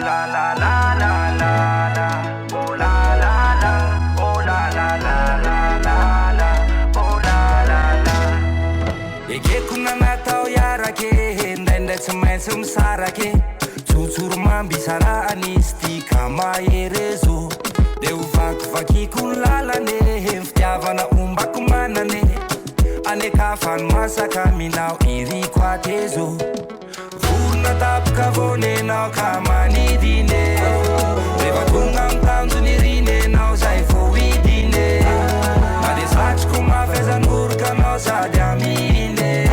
la la la la la la. Oh la la la. Oh la la la la la la. Oh la la la. Ekeko nanatao iarake ndraindray tsy maintsy misarake tsotsoro mambisara anisy ty kama erezo de ho vakivakiko ny lalane fitiavana ombako manane anekafany masaka minao iriko atezo vorona tapoka vonenao ka manidine rehefa tonga mitanjony rinenao zay vo idine na de satroko mafezan'orokanao sady amine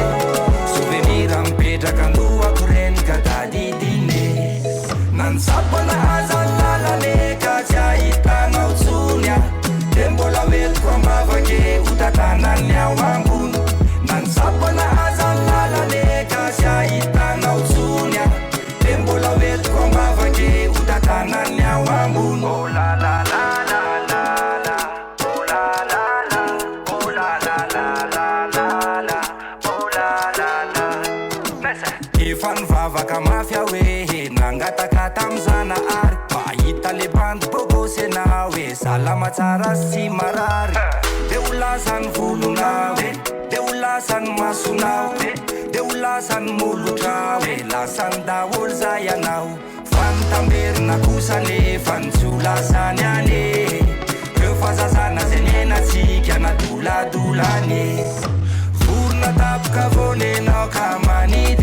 souvenir mipetraka andohako renika dadidine nansapana azany lalane ka tsy ahitanao tsonya de mbola metiko ambavake ho tatanany ao ambony nansapana azany lalane ka tsy ahitanao tsonya de mbola metiko ambavake ho tatanany ao ambony. Oh la la la la la la. Oh la la la. Oh la la la la la la. Oh la la la. Efa nivavaka mafia hoe nangataka tam'zana ary mahita le bandy bogosy anao hoe salama tsara sy tsy marary de ho lasany volonao de ho lasany masonao de ho lasany molotrao hoe lasany daholo zay anao fa nitamberina kosa nefa ny tsy ho lasany ane reo fazazana zay nenatsika nadoladolane vorona tapoka vonenao ka manity